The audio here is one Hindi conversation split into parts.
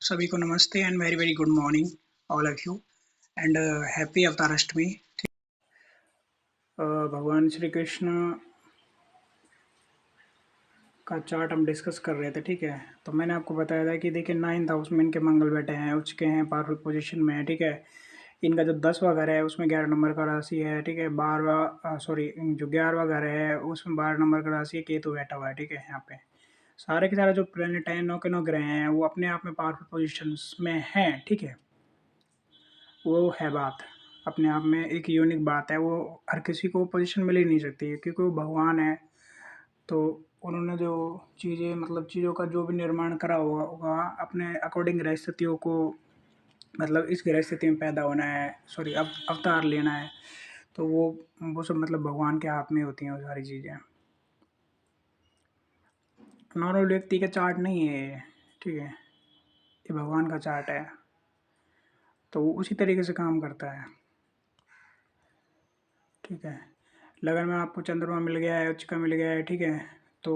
सभी को नमस्ते and very very good morning all of you and happy अवताराष्टमी। भगवान श्री कृष्ण का चार्ट हम डिस्कस कर रहे थे, ठीक है। तो मैंने आपको बताया था कि देखिए 9th हाउस में इनके मंगल बैठे हैं, उच्च के हैं, पावरफुल पोजीशन में है, ठीक है। इनका जो 10वां घर है उसमें 11 नंबर का राशि है, ठीक है। 12वां सॉरी जो 11वां घर है उसमें 12 नंबर का राशि है, केतु बैठा हुआ है, ठीक है। यहाँ पे सारे के सारे जो प्लेनेट हैं, 9 के 9 ग्रह हैं, वो अपने आप में पावरफुल पोजिशंस में हैं, ठीक है। वो है बात, अपने आप में एक यूनिक बात है। वो हर किसी को पोजीशन मिल ही नहीं सकती है, क्योंकि वो भगवान है। तो उन्होंने जो चीज़ें मतलब चीज़ों का जो भी निर्माण करा हुआ होगा अपने अकॉर्डिंग ग्रह स्थितियों को, मतलब इस ग्रह स्थिति में पैदा होना है, सॉरी अवतार लेना है, तो वो सब मतलब भगवान के हाथ में होती हैं वो सारी चीज़ें। नॉर्मल व्यक्ति का चार्ट नहीं है ये, ठीक है। ये भगवान का चार्ट है, तो वो उसी तरीके से काम करता है, ठीक है। लगन में आपको चंद्रमा मिल गया है, उच्च का मिल गया है, ठीक है। तो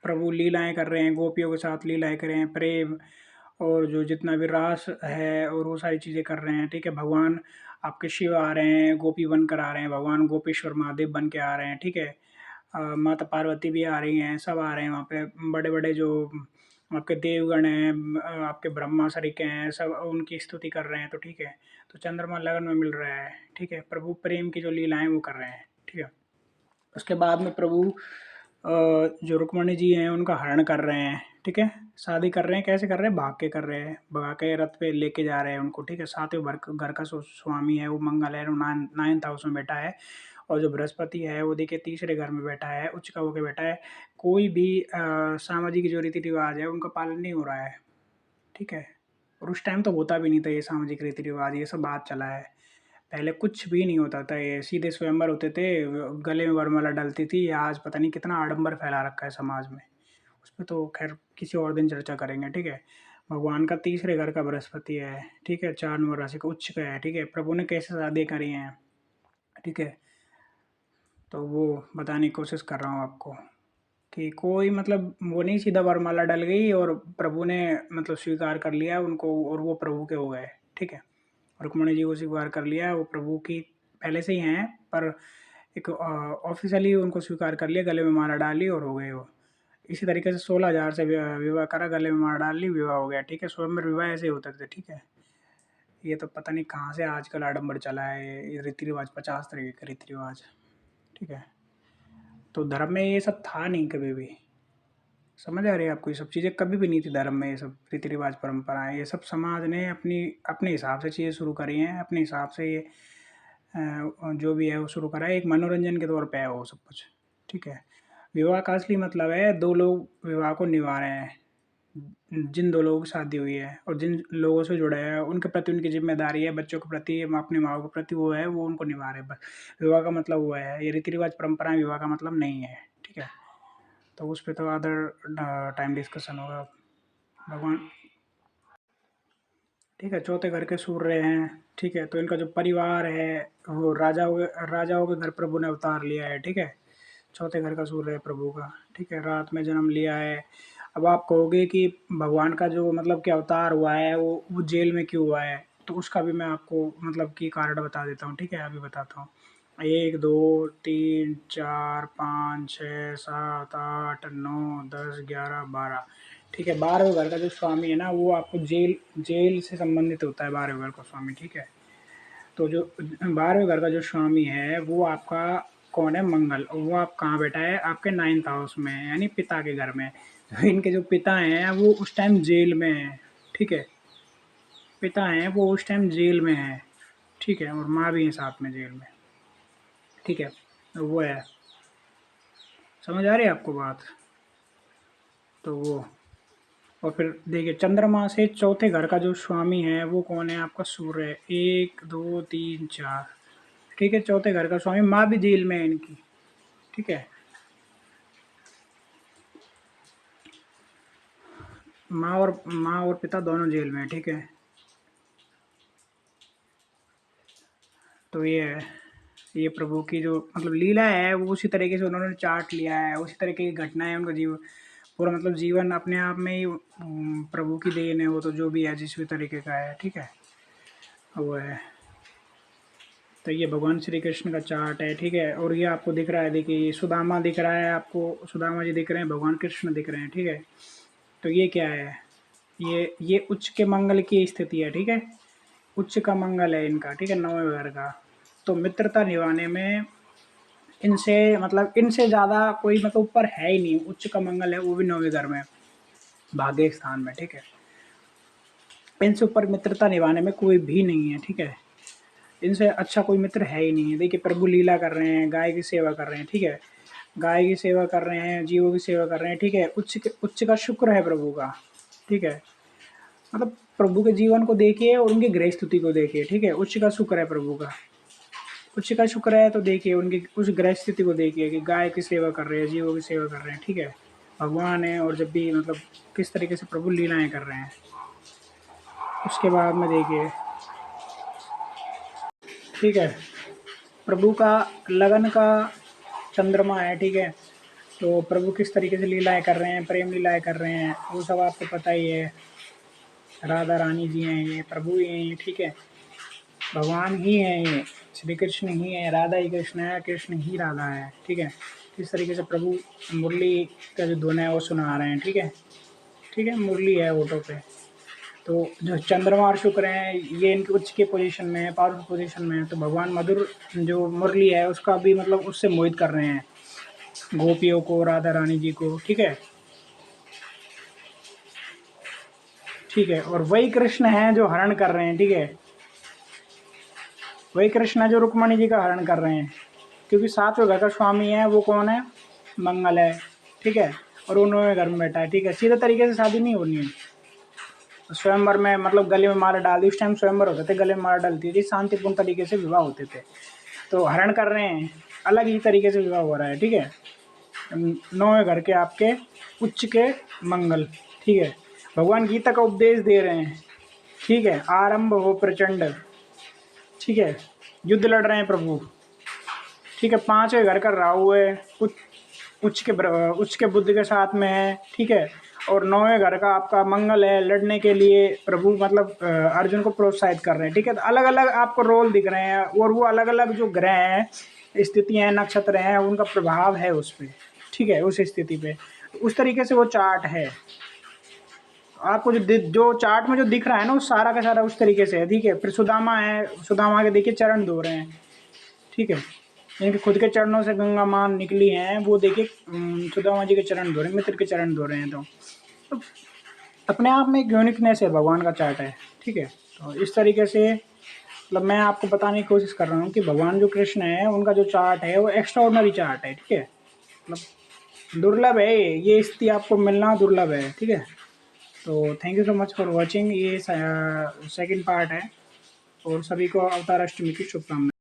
प्रभु लीलाएं कर रहे हैं, गोपियों के साथ लीलाएं कर रहे हैं, प्रेम और जो जितना भी रास है और वो सारी चीज़ें कर रहे हैं, ठीक है। भगवान आपके शिव आ रहे हैं, गोपी बन कर आ रहे हैं, भगवान गोपेश्वर महादेव बन के आ रहे हैं, ठीक है। माता पार्वती भी आ रही हैं, सब आ रहे हैं वहाँ पे। बड़े बड़े जो आपके देवगण हैं, आपके ब्रह्मा सरिके हैं, सब उनकी स्तुति कर रहे हैं, तो ठीक है। तो चंद्रमा लगन में मिल रहा है, ठीक है। प्रभु प्रेम की जो लीलाएं वो कर रहे हैं, ठीक है। उसके बाद में प्रभु जो रुक्मणी जी हैं उनका हरण कर रहे हैं, ठीक है। शादी कर रहे हैं, कैसे कर रहे हैं, भाग के कर रहे हैं, भगा के रथ पे लेके जा रहे हैं उनको, ठीक है। सातवें घर का स्वामी है वो मंगल है, वो 9th हाउस में बैठा है। और जो बृहस्पति है वो देखिए तीसरे घर में बैठा है, उच्च का होकर बैठा है। कोई भी सामाजिक जो रीति रिवाज है उनका पालन नहीं हो रहा है, ठीक है। और उस टाइम तो होता भी नहीं था ये सामाजिक रीति रिवाज, ये सब बात चला है। पहले कुछ भी नहीं होता था, ये सीधे स्वयंवर होते थे, गले में वरमाला डलती थी। आज पता नहीं कितना आडंबर फैला रखा है समाज में, उस पर तो खैर किसी और दिन चर्चा करेंगे, ठीक है। भगवान का तीसरे घर का बृहस्पति है, ठीक है। 4 नंबर राशि का उच्च का है, ठीक है। प्रभु ने कैसे शादी करी हैं, ठीक है। तो वो बताने की कोशिश कर रहा हूँ आपको कि कोई मतलब वो नहीं, सीधा वरमाला डल गई और प्रभु ने मतलब स्वीकार कर लिया उनको और वो प्रभु के हो गए, ठीक है। रुक्मणी जी को स्वीकार कर लिया, वो प्रभु की पहले से ही हैं, पर एक ऑफिशियली उनको स्वीकार कर लिया, गले में माला डाली और हो गए वो। इसी तरीके से 16,000 से विवाह करा, गले में माला डाल ली, विवाह हो गया, ठीक है। स्वयंवर विवाह ऐसे ही होते थे, ठीक है। ये तो पता नहीं कहाँ से आजकल आडंबर चला है, ये रीति रिवाज 50 तरीके के रीति रिवाज, ठीक है। तो धर्म में ये सब था नहीं कभी भी, समझ आ रही है आपको। ये सब चीज़ें कभी भी नहीं थी धर्म में, ये सब रीति रिवाज परंपराएं, ये सब समाज ने अपनी अपने हिसाब से चीज़ें शुरू करी हैं, अपने हिसाब से ये जो भी है वो शुरू करा है, एक मनोरंजन के तौर पे है वो सब कुछ, ठीक है। विवाह का असली मतलब है दो लोग विवाह को निभा रहे हैं, जिन दो लोगों की शादी हुई है और जिन लोगों से जुड़े हैं उनके प्रति उनकी जिम्मेदारी है, बच्चों के प्रति, अपने माँ के प्रति वो है, वो उनको निभा रहे हैं बस। विवाह का मतलब वो है, ये रीति रिवाज परंपराएं विवाह का मतलब नहीं है, ठीक है। तो उस पर तो अदर टाइम डिस्कशन होगा। भगवान, ठीक है। चौथे घर के सूर्य हैं, ठीक है। तो इनका जो परिवार है वो राजाओं के घर प्रभु ने अवतार लिया है, ठीक है। चौथे घर का सूर्य है प्रभु का, ठीक है। रात में जन्म लिया है। अब आप कहोगे कि भगवान का जो मतलब कि अवतार हुआ है वो जेल में क्यों हुआ है, तो उसका भी मैं आपको मतलब कि कारण बता देता हूँ, ठीक है। अभी बताता हूँ। 1 2 3 4 5 6 7 8 9 10 11 12, ठीक है। 12वें घर का जो स्वामी है ना वो आपको जेल जेल से संबंधित होता है, 12वें घर का स्वामी, ठीक है। तो जो 12वें घर का जो स्वामी है वो आपका कौन है, मंगल। वो आप कहाँ बैठा है, आपके 9th हाउस में, यानी पिता के घर में। तो इनके जो पिता हैं वो उस टाइम जेल में हैं, ठीक है। पिता हैं वो उस टाइम जेल में हैं, ठीक है। और माँ भी है साथ में जेल में, ठीक है। तो वो है, समझ आ रही है आपको बात। तो वो, और फिर देखिए चंद्रमा से चौथे घर का जो स्वामी है वो कौन है, आपका सूर्य है। 1 2 3 4, ठीक है। चौथे घर का स्वामी, माँ भी जेल में है इनकी, ठीक है। माँ और पिता दोनों जेल में है, ठीक है। तो ये है, ये प्रभु की जो मतलब लीला है वो उसी तरीके से उन्होंने चाट लिया है, उसी तरीके की घटनाएं उनका जीव पूरा मतलब जीवन अपने आप में ही प्रभु की देन है, वो तो जो भी है जिस भी तरीके का है, ठीक है, वो है। तो ये भगवान श्री कृष्ण का चार्ट है, ठीक है। और ये आपको दिख रहा है, देखिए ये सुदामा दिख रहा है आपको, सुदामा जी दिख रहे हैं, भगवान कृष्ण दिख रहे हैं, ठीक है। तो ये क्या है, ये उच्च के मंगल की स्थिति है, ठीक है, उच्च का मंगल है इनका, ठीक है, 9वें घर का। तो मित्रता निभाने में इनसे मतलब इनसे ज़्यादा कोई मतलब ऊपर है ही नहीं, उच्च का मंगल है वो भी 9वें घर में, भाग्य स्थान में, ठीक है। इनसे ऊपर मित्रता निभाने में कोई भी नहीं है, ठीक है। इनसे अच्छा कोई मित्र है ही नहीं है। देखिए प्रभु लीला कर रहे हैं, गाय की सेवा कर रहे हैं, ठीक है, गाय की सेवा कर रहे हैं, जीवों की सेवा कर रहे हैं, ठीक है। उच्च का शुक्र है प्रभु का, ठीक है। मतलब प्रभु के जीवन को देखिए और उनकी गृह स्तुति को देखिए, ठीक है। उच्च का शुक्र है प्रभु का, उच्च का शुक्र है। तो देखिए उनकी उस गृह स्थिति को देखिए कि गाय की सेवा कर रहे हैं, जीवों की सेवा कर रहे हैं, ठीक है, भगवान है। और जब भी मतलब किस तरीके से प्रभु लीलाएं कर रहे हैं। उसके बाद में देखिए, ठीक है, प्रभु का लगन का चंद्रमा है, ठीक है। तो प्रभु किस तरीके से लीलाएं कर रहे हैं, प्रेम लीलाएं कर रहे हैं, वो सब आपको पता ही है। राधा रानी जी हैं, ये प्रभु ही हैं, ये ठीक है, भगवान ही हैं, ये श्री कृष्ण ही है, राधा ही कृष्ण है, कृष्ण ही राधा है, ठीक है। इस तरीके से प्रभु मुरली का जो धुन है वो सुना रहे हैं, ठीक है, ठीक है, मुरली है ओटो पे। तो जो चंद्रमा और शुक्र हैं ये इनके उच्च के पोजीशन में है, पावरफुल पोजीशन में है। तो भगवान मधुर जो मुरली है उसका भी मतलब उससे मोहित कर रहे हैं गोपियों को, राधा रानी जी को, ठीक है, ठीक है। और वही कृष्ण है जो हरण कर रहे हैं, ठीक है, वही कृष्ण है जो रुक्मणी जी का हरण कर रहे हैं। क्योंकि 7वें घर का स्वामी है वो कौन है, मंगल है, ठीक है। और वो 9वें घर में बैठा है, ठीक है। सीधे तरीके से शादी नहीं होनी है। स्वयंवर में मतलब गले में माला डाल दी, उस टाइम स्वयंवर होते थे, गले में माला डलती थी, शांतिपूर्ण तरीके से विवाह होते थे। तो हरण कर रहे हैं, अलग ही तरीके से विवाह हो रहा है, ठीक है। 9वें घर के आपके उच्च के मंगल, ठीक है। भगवान गीता का उपदेश दे रहे हैं, ठीक है, आरंभ हो प्रचंड, ठीक है, युद्ध लड़ रहे हैं प्रभु, ठीक है। 5वें घर का राहु है, उच्च के बुद्धि के साथ में है, ठीक है। और 9वें घर का आपका मंगल है, लड़ने के लिए प्रभु मतलब अर्जुन को प्रोत्साहित कर रहे हैं, ठीक है। तो अलग अलग आपको रोल दिख रहे हैं और वो अलग अलग जो ग्रह हैं, स्थितियाँ हैं, नक्षत्र हैं, उनका प्रभाव है उस पर, ठीक है, उस स्थिति पे। तो उस तरीके से वो चार्ट है आपको जो चार्ट में जो दिख रहा है ना वो सारा का सारा उस तरीके से है, ठीक है। फिर सुदामा है, सुदामा के देखिए चरण धो रहे हैं, ठीक है, इनके खुद के चरणों से गंगा माँ निकली हैं, वो देखिए सुदामा जी के चरण धो रहे हैं, मित्र के चरण धो रहे हैं। तो अपने आप में एक यूनिकनेस है, भगवान का चार्ट है, ठीक है। तो इस तरीके से मतलब मैं आपको बताने की कोशिश कर रहा हूँ कि भगवान जो कृष्ण है उनका जो चार्ट है वो एक्स्ट्रा ऑर्डिनरी चार्ट है, ठीक है, मतलब दुर्लभ है, ये स्थिति आपको मिलना दुर्लभ है, ठीक है। तो thank you so much for watching, ये सेकंड पार्ट है। और सभी को अवतार अष्टमी की शुभकामनाएं।